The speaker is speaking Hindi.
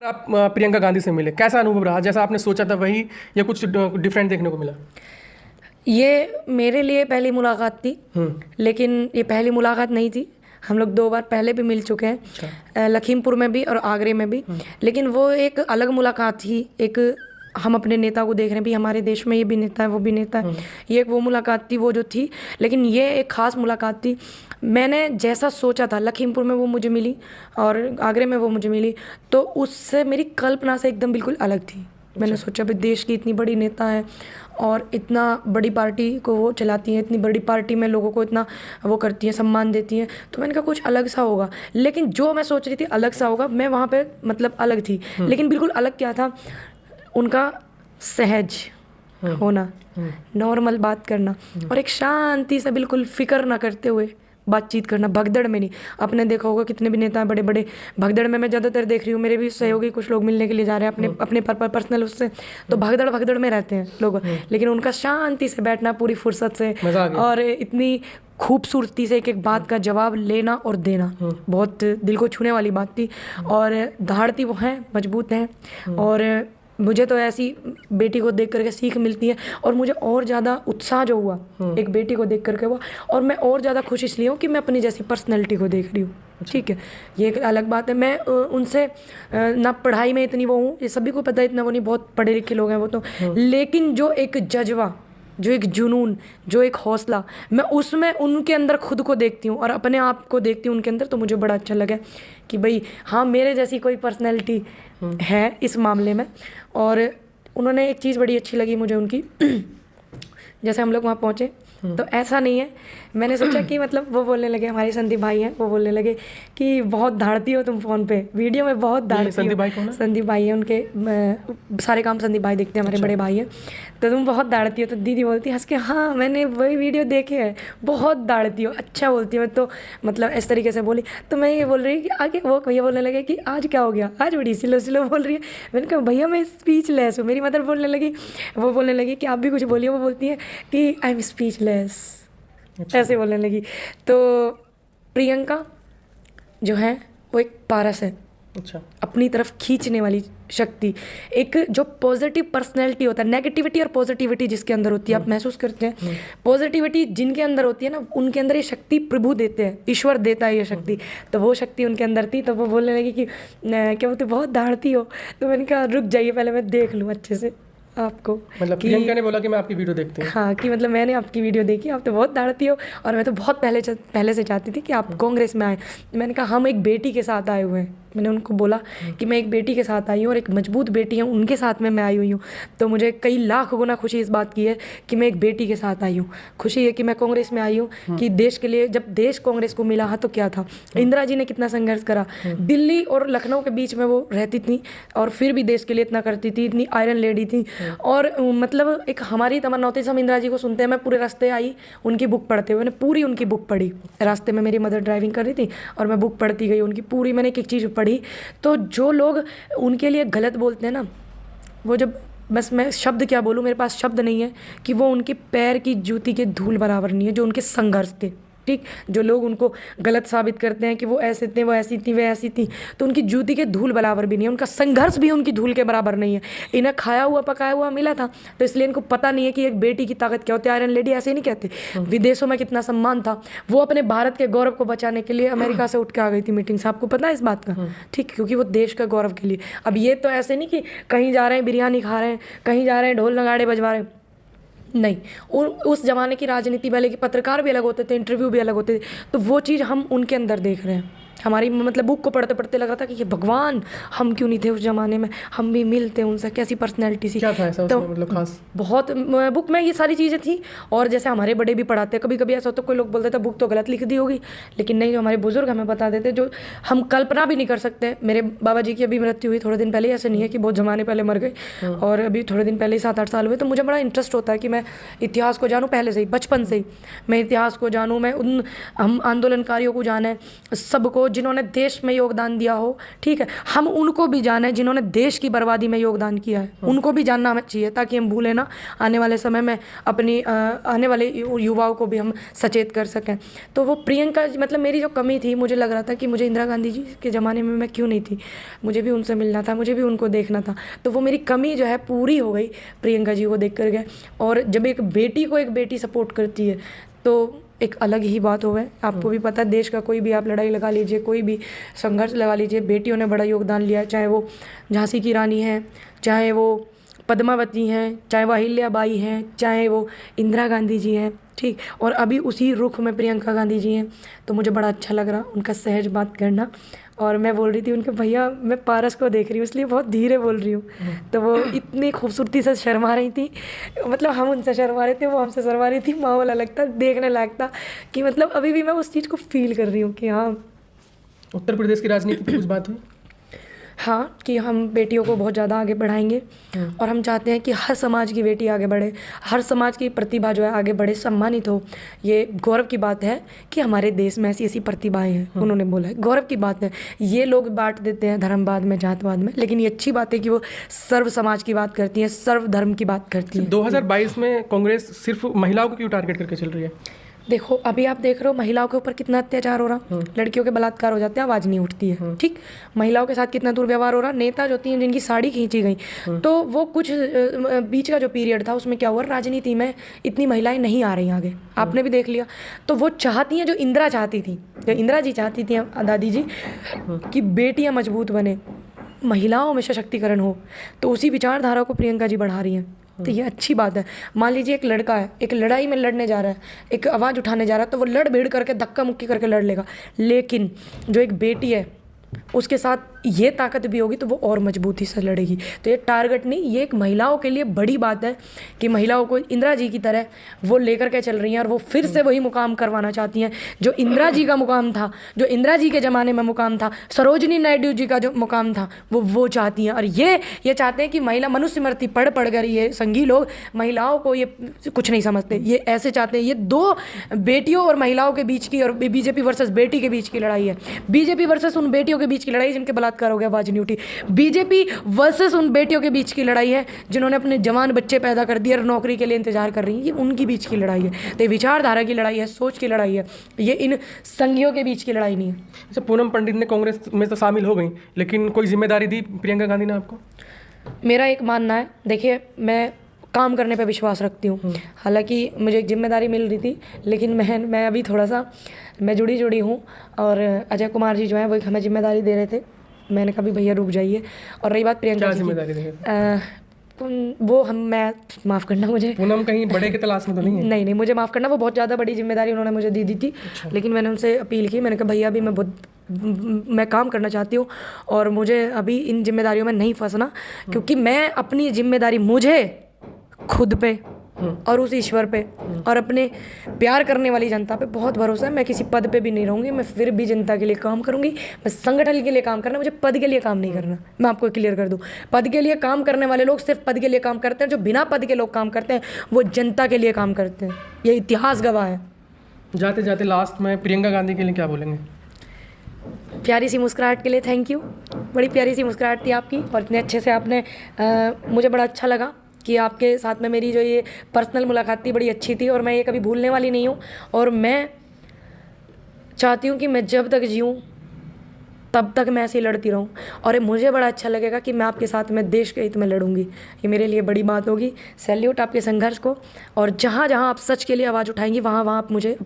आप प्रियंका गांधी से मिले, कैसा अनुभव रहा? जैसा आपने सोचा था वही या कुछ डिफरेंट देखने को मिला? ये मेरे लिए पहली मुलाकात थी, लेकिन ये पहली मुलाकात नहीं थी। हम लोग 2 बार पहले भी मिल चुके हैं, लखीमपुर में भी और आगरे में भी। लेकिन वो एक अलग मुलाकात थी। एक हम अपने नेता को देख रहे हैं भी, हमारे देश में ये भी नेता है, वो भी नेता है। ये एक वो मुलाकात थी वो जो थी, लेकिन ये एक ख़ास मुलाकात थी। मैंने जैसा सोचा था, लखीमपुर में वो मुझे मिली और आगरे में वो मुझे मिली, तो उससे मेरी कल्पना से एकदम बिल्कुल अलग थी। मैंने सोचा भी देश की इतनी बड़ी नेता है और इतना बड़ी पार्टी को वो चलाती हैं, इतनी बड़ी पार्टी में लोगों को इतना वो करती हैं, सम्मान देती हैं, तो मैंने कहा कुछ अलग सा होगा। लेकिन जो मैं सोच रही थी अलग सा होगा, मैं वहाँ पे मतलब अलग थी। लेकिन बिल्कुल अलग क्या था, उनका सहज होना, नॉर्मल बात करना और एक शांति से बिल्कुल फिक्र ना करते हुए बातचीत करना, भगदड़ में नहीं। आपने देखा होगा कितने भी नेता हैं बड़े बड़े, भगदड़ में मैं ज़्यादातर देख रही हूँ। मेरे भी सहयोगी कुछ लोग मिलने के लिए जा रहे हैं अपने पर्सनल उससे, तो भगदड़ में रहते हैं लोग। लेकिन उनका शांति से बैठना पूरी फुर्सत से और इतनी खूबसूरती से एक एक बात का जवाब लेना और देना, बहुत दिल को छूने वाली बात थी। और धाड़ती वो हैं, मजबूत हैं। और मुझे तो ऐसी बेटी को देख करके सीख मिलती है और मुझे और ज़्यादा उत्साह जो हुआ एक बेटी को देख करके हुआ, और मैं और ज़्यादा खुश इसलिए हूँ कि मैं अपनी जैसी पर्सनैलिटी को देख रही हूँ। ठीक है, ये एक अलग बात है। मैं उनसे ना पढ़ाई में इतनी वो हूँ, ये सभी को पता है, इतना वो नहीं, बहुत पढ़े लिखे लोग हैं वो तो, लेकिन जो एक जज्बा, जो एक जुनून, जो एक हौसला, मैं उसमें उनके अंदर खुद को देखती हूँ और अपने आप को देखती हूँ उनके अंदर, तो मुझे बड़ा अच्छा लगा कि भाई हाँ, मेरे जैसी कोई पर्सनैलिटी है इस मामले में। और उन्होंने एक चीज़ बड़ी अच्छी लगी मुझे उनकी, जैसे हम लोग वहाँ पहुँचे तो ऐसा नहीं है, मैंने सोचा कि मतलब वो बोलने लगे, हमारे संदीप भाई हैं, वो बोलने लगे कि बहुत धाड़ती हो तुम फ़ोन पे, वीडियो में बहुत धाड़ती हो। संदीप भाई कौन है? संदीप भाई हैं, उनके सारे काम संदीप भाई देखते हैं, हमारे बड़े भाई हैं। तो तुम बहुत दाड़ती हो, तो दीदी बोलती है हंस के, हाँ मैंने वही वीडियो देखे हैं, बहुत दाड़ती हो, अच्छा बोलती हो। तो मतलब इस तरीके से बोली, तो मैं ये बोल रही कि आगे वो भैया बोलने लगे कि आज क्या हो गया, आज बड़ी स्लो बोल रही है। मैंने कहा भैया मैं स्पीचलेस हूँ। मेरी मदर बोलने लगी, वो बोलने लगी कि आप भी कुछ बोलिए। वो बोलती है कि आई एम स्पीचलेस, ऐसे बोलने लगी। तो प्रियंका जो है वो एक पारस है, अच्छा, अपनी तरफ खींचने वाली शक्ति, एक जो पॉजिटिव पर्सनैलिटी होता है, नेगेटिविटी और पॉजिटिविटी जिसके अंदर होती है, आप महसूस करते हैं। पॉजिटिविटी जिनके अंदर होती है ना, उनके अंदर ये शक्ति प्रभु देते हैं, ईश्वर देता है ये शक्ति। तो वो शक्ति उनके अंदर थी। तो वो बोलने लगी कि क्या बोलते बहुत दाड़ती हो। तो मैंने कहा रुक जाइए पहले मैं देख लूँ अच्छे से आपको। मतलब प्रियंका ने बोला कि मैं आपकी वीडियो देखती हूँ। हाँ, कि मतलब मैंने आपकी वीडियो देखी, आप तो बहुत दाड़ती हो और मैं तो बहुत पहले से चाहती थी कि आप कांग्रेस में आए। मैंने कहा हम एक बेटी के साथ आए हुए हैं। मैंने उनको बोला कि मैं एक बेटी के साथ आई हूँ और एक मजबूत बेटी है, उनके साथ में मैं आई हुई हूँ। तो मुझे कई लाख गुना खुशी इस बात की है कि मैं एक बेटी के साथ आई हूँ। खुशी है कि मैं कांग्रेस में आई हूँ, कि देश के लिए जब देश कांग्रेस को मिला है तो क्या था, इंदिरा जी ने कितना संघर्ष करा, दिल्ली और लखनऊ के बीच में वो रहती थी और फिर भी देश के लिए इतना करती थी, इतनी आयरन लेडी थी। और मतलब एक हमारी तमन्ना होती है, हम इंदिरा जी को सुनते हैं। मैं पूरे रास्ते आई उनकी बुक पढ़ते हुए, मैंने पूरी उनकी बुक पढ़ी। रास्ते में मेरी मदर ड्राइविंग कर रही थी और मैं बुक पढ़ती गई उनकी पूरी, मैंने एक एक चीज़ पढ़ी। तो जो लोग उनके लिए गलत बोलते हैं ना, वो जब, बस मैं शब्द क्या बोलूँ, मेरे पास शब्द नहीं है कि वो उनके पैर की जूती के धूल बराबर नहीं है जो उनके संघर्ष थे। ठीक, जो लोग उनको गलत साबित करते हैं कि वो ऐसे थे, वो ऐसी थी, वे ऐसी थी, तो उनकी जूती के धूल बराबर भी नहीं है, उनका संघर्ष भी उनकी धूल के बराबर नहीं है। इन्हें खाया हुआ पकाया हुआ मिला था, तो इसलिए इनको पता नहीं है कि एक बेटी की ताकत क्या होती है। आयरन लेडी ऐसे नहीं कहते। विदेशों में कितना सम्मान था, वो अपने भारत के गौरव को बचाने के लिए अमेरिका से उठ के आ गई थी मीटिंग से, आपको पता है इस बात का? ठीक, क्योंकि वो देश का गौरव के लिए। अब ये तो ऐसे नहीं कि कहीं जा रहे हैं बिरयानी खा रहे हैं, कहीं जा रहे हैं ढोल नगाड़े बजवा रहे हैं, नहीं। उस जमाने की राजनीति पहले के पत्रकार भी अलग होते थे, इंटरव्यू भी अलग होते थे। तो वो चीज़ हम उनके अंदर देख रहे हैं। हमारी मतलब बुक को पढ़ते पढ़ते लग रहा था कि ये भगवान, हम क्यों नहीं थे उस जमाने में, हम भी मिलते उनसे, कैसी पर्सनैलिटी सी। क्या था ऐसा तो उसमें मतलब खास? बहुत बुक में ये सारी चीज़ें थी। और जैसे हमारे बड़े भी पढ़ाते हैं, कभी कभी ऐसा होता है कोई लोग बोलते थे बुक तो गलत लिख दी होगी, लेकिन नहीं, जो हमारे बुजुर्ग हमें बता देते, जो हम कल्पना भी नहीं कर सकते। मेरे बाबा जी की अभी मृत्यु हुई थोड़े दिन पहले, ऐसे नहीं है कि बहुत ज़माने पहले मर गए, और अभी थोड़े दिन पहले 7-8 साल हुए। तो मुझे बड़ा इंटरेस्ट होता है कि मैं इतिहास को जानूँ, पहले से ही, बचपन से ही मैं इतिहास को जानूँ, मैं उन हम आंदोलनकारियों को जाने, सबको हो जिन्होंने देश में योगदान दिया हो, ठीक है, हम उनको भी जाने जिन्होंने देश की बर्बादी में योगदान किया है, उनको भी जानना हमें चाहिए ताकि हम भूलें ना, आने वाले समय में अपनी आने वाले युवाओं को भी हम सचेत कर सकें। तो वो प्रियंका मतलब मेरी जो कमी थी, मुझे लग रहा था कि मुझे इंदिरा गांधी जी के ज़माने में मैं क्यों नहीं थी, मुझे भी उनसे मिलना था, मुझे भी उनको देखना था। तो वो मेरी कमी जो है पूरी हो गई प्रियंका जी को देख कर के। और जब एक बेटी को एक बेटी सपोर्ट करती है तो एक अलग ही बात हो गए। आपको भी पता है, देश का कोई भी आप लड़ाई लगा लीजिए, कोई भी संघर्ष लगा लीजिए, बेटियों ने बड़ा योगदान लिया है, चाहे वो झांसी की रानी हैं, चाहे वो पद्मावती हैं, चाहे वो अहिल्याबाई हैं, चाहे वो इंदिरा गांधी जी हैं, ठीक। और अभी उसी रुख में प्रियंका गांधी जी हैं। तो मुझे बड़ा अच्छा लग रहा उनका सहज बात करना। और मैं बोल रही थी उनके भैया मैं पारस को देख रही हूँ इसलिए बहुत धीरे बोल रही हूँ, तो वो इतनी खूबसूरती से शर्मा रही थी, मतलब हम उनसे शर्मा रहे थे, वो हमसे शर्मा रही थी। माहौल अलग था, देखने लायक था कि मतलब अभी भी मैं उस चीज़ को फील कर रही हूँ कि हाँ। उत्तर प्रदेश की राजनीति पर कुछ बात हुई? हाँ, कि हम बेटियों को बहुत ज़्यादा आगे बढ़ाएंगे और हम चाहते हैं कि हर समाज की बेटी आगे बढ़े, हर समाज की प्रतिभा जो है आगे बढ़े, सम्मानित हो। ये गौरव की बात है कि हमारे देश में ऐसी ऐसी प्रतिभाएं हैं, उन्होंने बोला है, गौरव की बात है। ये लोग बांट देते हैं धर्मवाद में, जातवाद में, लेकिन ये अच्छी बात है कि वो सर्व समाज की बात करती हैं, सर्व धर्म की बात करती हैं। 2022 में कांग्रेस सिर्फ महिलाओं को क्यों टारगेट करके चल रही है? देखो अभी आप देख रहे हो महिलाओं के ऊपर कितना अत्याचार हो रहा, लड़कियों के बलात्कार हो जाते हैं, आवाज़ नहीं उठती है, ठीक। महिलाओं के साथ कितना दुर्व्यवहार हो रहा, नेता जो होती हैं जिनकी साड़ी खींची गई, तो वो कुछ बीच का जो पीरियड था उसमें क्या हुआ, राजनीति में इतनी महिलाएं नहीं आ रही आगे, आपने भी देख लिया। तो वो चाहती हैं जो इंदिरा चाहती थी, जो इंदिरा जी चाहती थी दादी जी, कि बेटियाँ मजबूत बने, महिलाओं में सशक्तिकरण हो, तो उसी विचारधारा को प्रियंका जी बढ़ा रही हैं। तो ये अच्छी बात है। मान लीजिए एक लड़का है, एक लड़ाई में लड़ने जा रहा है, एक आवाज़ उठाने जा रहा है, तो वो लड़ भिड़ करके धक्का मुक्की करके लड़ लेगा। लेकिन जो एक बेटी है उसके साथ ये ताकत भी होगी तो वो और मजबूती से लड़ेगी। तो ये टारगेट नहीं, ये एक महिलाओं के लिए बड़ी बात है कि महिलाओं को इंदिरा जी की तरह वो लेकर के चल रही हैं और वो फिर से वही मुकाम करवाना चाहती हैं जो इंदिरा जी का मुकाम था, जो इंदिरा जी के ज़माने में मुकाम था, सरोजिनी नायडू जी का जो मुकाम था, वो चाहती हैं। और ये चाहते हैं कि महिला मनुस्मृति पढ़ कर ये संघी लोग महिलाओं को ये कुछ नहीं समझते, ये ऐसे चाहते हैं। ये दो बेटियों और महिलाओं के बीच की और बीजेपी वर्सेस बेटी के बीच की लड़ाई है। बीजेपी वर्सेस उन बेटियों के बीच की लड़ाई जिनके बलात्कार हो गया, आवाज नहीं उठी। बीजेपी वर्सेस उन बेटियों के बीच की लड़ाई है जिन्होंने अपने जवान बच्चे पैदा कर दिए और नौकरी के लिए इंतजार कर रही हैं, ये उनकी बीच की लड़ाई है। तो ये विचारधारा की लड़ाई है, सोच की लड़ाई है, ये इन संघियों के बीच की लड़ाई नहीं है। अच्छा, पूनम पंडित ने कांग्रेस में तो शामिल हो गई, लेकिन कोई जिम्मेदारी दी प्रियंका गांधी ने आपको? मेरा एक मानना है, देखिए मैं काम करने पे विश्वास रखती हूँ। हालांकि मुझे एक जिम्मेदारी मिल रही थी, लेकिन मैं अभी थोड़ा सा मैं जुड़ी हूँ और अजय कुमार जी जो है वो हमें जिम्मेदारी दे रहे थे। मैंने कहा भैया रुक जाइए। और रही बात प्रियंका जी की, वो मैं माफ़ करना, मुझे पूनम कहीं बड़े की तलाश में तो नहीं है? नहीं, मुझे माफ़ करना, वो बहुत ज़्यादा बड़ी जिम्मेदारी उन्होंने मुझे दी थी। अच्छा। लेकिन मैंने उनसे अपील की, मैंने कहा भैया अभी मैं काम करना चाहती हूँ और मुझे अभी इन जिम्मेदारियों में नहीं फंसना, क्योंकि मैं अपनी जिम्मेदारी मुझे खुद पे और उस ईश्वर पे और अपने प्यार करने वाली जनता पे बहुत भरोसा है। मैं किसी पद पे भी नहीं रहूँगी, मैं फिर भी जनता के लिए काम करूँगी। मैं संगठन के लिए काम करना, मुझे पद के लिए काम नहीं करना। मैं आपको क्लियर कर दूँ, पद के लिए काम करने वाले लोग सिर्फ पद के लिए काम करते हैं, जो बिना पद के लोग काम करते हैं वो जनता के लिए काम करते हैं, ये इतिहास गवाह है। जाते जाते लास्ट में प्रियंका गांधी के लिए क्या बोलेंगे? प्यारी सी मुस्कुराहट के लिए थैंक यू, बड़ी प्यारी सी मुस्कुराहट थी आपकी और इतने अच्छे से आपने मुझे बड़ा अच्छा लगा कि आपके साथ में मेरी जो ये पर्सनल मुलाकात थी बड़ी अच्छी थी और मैं ये कभी भूलने वाली नहीं हूँ। और मैं चाहती हूँ कि मैं जब तक जीऊँ तब तक मैं ऐसे ही लड़ती रहूँ और मुझे बड़ा अच्छा लगेगा कि मैं आपके साथ में देश के हित में लड़ूंगी। ये मेरे लिए बड़ी बात होगी। सैल्यूट आपके संघर्ष को, और जहाँ जहाँ आप सच के लिए आवाज़ उठाएंगी वहाँ वहाँ आप मुझे